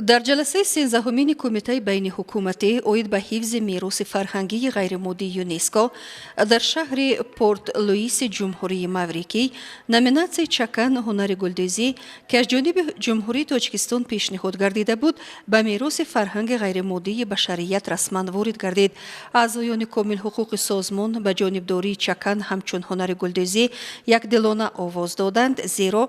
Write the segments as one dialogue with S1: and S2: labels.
S1: дар ҷаласаи 13-умини Кумитаи байниҳукуматӣ оид ба ҳифзи мероси фарҳангии ғайримоддии ЮНЕСКО дар шаҳри Порт-Луиси Ҷумҳурии Маврикӣ номинатсияи Чакан ҳунари гулдӯзӣ, ки аз ҷониби Ҷумҳурии Тоҷикистон пешниҳод гардида буд, ба мероси фарҳанги ғайримоддии башарият расман ворид гардид. аъзоёни комилҳуқуқи созмон ба ҷонибдории Чакан ҳамчун ҳунари гулдӯзӣ якдилона овоз доданд, зеро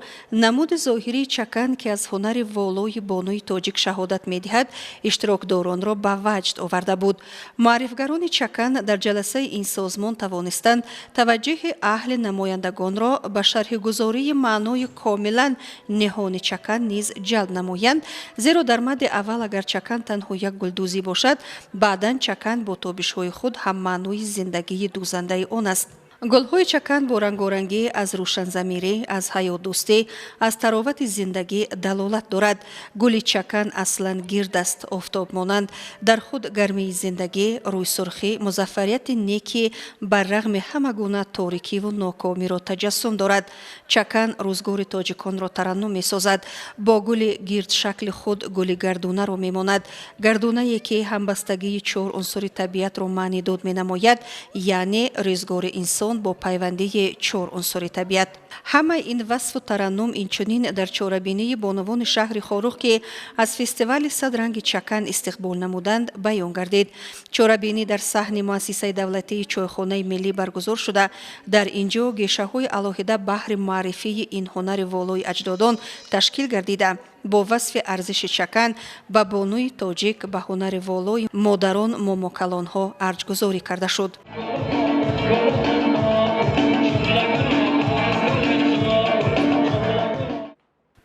S1: намуди зоҳирии Чакан, ки аз ҳунари волои бонуи тоҷик шаҳодат медиҳад, иштирокдоронро ба ваҷд оварда буд. муаррифгарони Чакан дар ҷаласаи ин созмон тавонистанд таваҷҷӯҳи аҳли намояндагонро ба шарҳигузории маънои комилан ниҳони Чакан низ ҷалб намоянд, зеро дар мадди аввал агар Чакан танҳо як гулдӯзӣ бошад, баъдан Чакан бо тобишҳои худ ҳам маънои зиндагии дӯзандаи он аст. гулҳои Чакан бо рангорангӣ аз рӯшанзамирӣ, аз ҳаётдӯстӣ, аз таровати зиндагӣ далолат дорад. гули Чакан аслан гирд аст, офтобмонанд, дар худ гармии зиндагӣ, рӯйсурхӣ, музаффарияти неки бар рағми ҳама гуна торикиву нокомиро таҷассум дорад. Чакан рӯзгори тоҷиконро тараннум месозад. бо гули гирдшакли худ гули гардунаро мемонад. гардунае ки ҳамбастагии чор унсури табиатро маънӣ дод менамояд, яъне рӯзгори инсон бо пайвандии чор унсури табиат. ҳамаи ин васфу тараннум инчунин дар чорабинии бонувони шаҳри Хорух, ки аз фестивали садранги Чакан истиқбол намуданд, баён гардид. чорабинӣ дар саҳни муассисаи давлатии чойхонаи миллӣ баргузор шуда, дар ин ҷо гешаҳои алоҳида баҳри маърифии ин ҳунари волои аҷдодон ташкил гардида, бо васфи арзиши Чакан ба бонуи тоҷик ба ҳунари волои модарон момокалонҳо арҷгузорӣ карда шуд.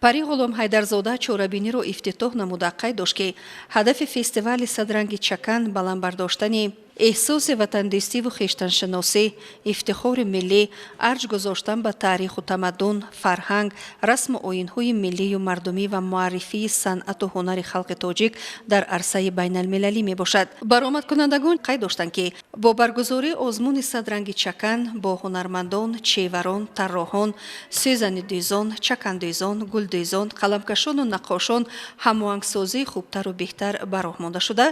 S1: пари ғулом ҳайдарзода чорабиниро ифтитоҳ намуда қайд дошт, ки ҳадафи фестивали садранги Чакан баландбардоштани эҳсоси ватандӯстиву хештаншиносӣ, ифтихори миллӣ, арҷ гузоштан ба таъриху тамаддун, фарҳанг, расму оинҳои миллию мардумӣ ва муаррифии санъату ҳунари халқи тоҷик дар арсаи байналмилалӣ мебошад. баромадкунандагон қайд доштанд, ки бо баргузории озмуни садранги Чакан бо ҳунармандон, чеварон, тарроҳон, сӯзанидӯзон, чакандӯзон, гулдӯзон, қаламкашону наққошон ҳамоҳангсозии хубтару беҳтар ба роҳ монда шуда,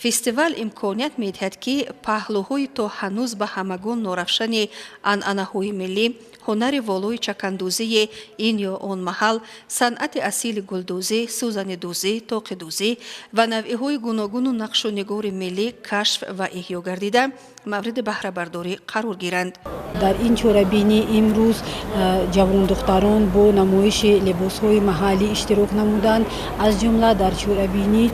S1: фестивал имконият медиҳад, ки паҳлӯҳои то ҳанӯз ба ҳамагон норавшани анъанаҳои миллӣ, ҳунари волои чакандӯзии ин ё он маҳал, санъати асили гулдӯзӣ, сӯзанидӯзӣ, тоқидӯзӣ ва навъиҳои гуногуну нақшу нигори миллӣ кашф ва эҳё гардида, мавриди баҳрабардорӣ қарор гиранд.
S2: дар ин чорабинӣ имрӯз ҷавондухтарон бо намоиши либосҳои маҳаллӣ иштирок намуданд. аз ҷумла дар чорабинӣ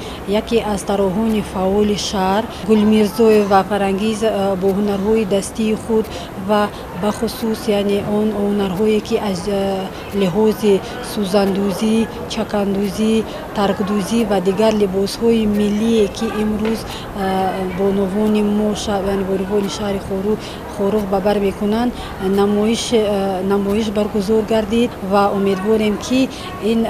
S2: яке аз тарроҳони фаъоли шаҳр Гулмирзоева Фарангиз бо ҳунарҳои дастии худ ва бахусус яъне он ҳунарҳое ки аз лиҳози сӯзандӯзӣ, чакандӯзӣ, таркдӯзӣ ва дигар либосҳои миллие ки имрӯз бонувони мо боривони шаҳри Хорух ба бар мекунанд, намоиш баргузор гардид ва умедворем ки ин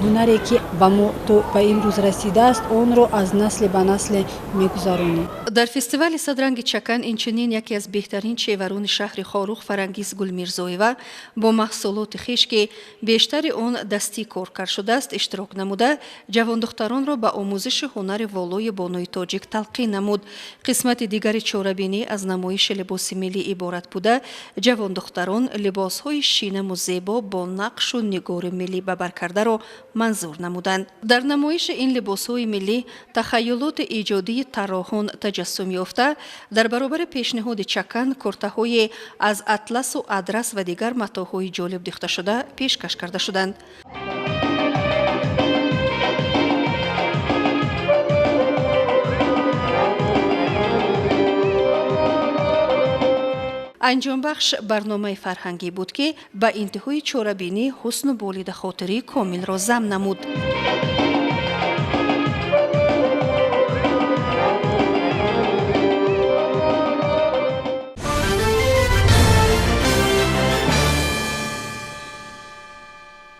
S2: ҳунаре ки ба мо то ба имрӯз расидааст, онро аз насле ба насле мегузаронем.
S1: дар фестивали садранги Чакан инчунин яке аз беҳтарин чеварони шаҳри Хорух Фарангиз Гулмирзоева бо маҳсулоти хиш, ки бештари он дастӣ коркар шудааст, иштирок намуда, ҷавондухтаронро ба омӯзиши ҳунари волои бонуи тоҷик талқин намуд. қисмати дигари чорабинӣ аз намоиши либоси миллӣ иборат буда, ҷавондухтарон либосҳои шинаму зебо бо нақшу нигори миллӣ ба бар кардаро манзур намуданд. дар намоиши ин либосҳои миллӣ тахайюлоти иҷодии тарроҳон таҷассум ёфта, дар баробари пешниҳоди Чакан куртаҳое аз атласу адрас ва дигар матоъҳои ҷолиб дихташуда пешкаш карда шуданд. анҷомбахш барномаи фарҳангӣ буд, ки ба интиҳои чорабинӣ ҳусну болидахотирии комилро зам намуд.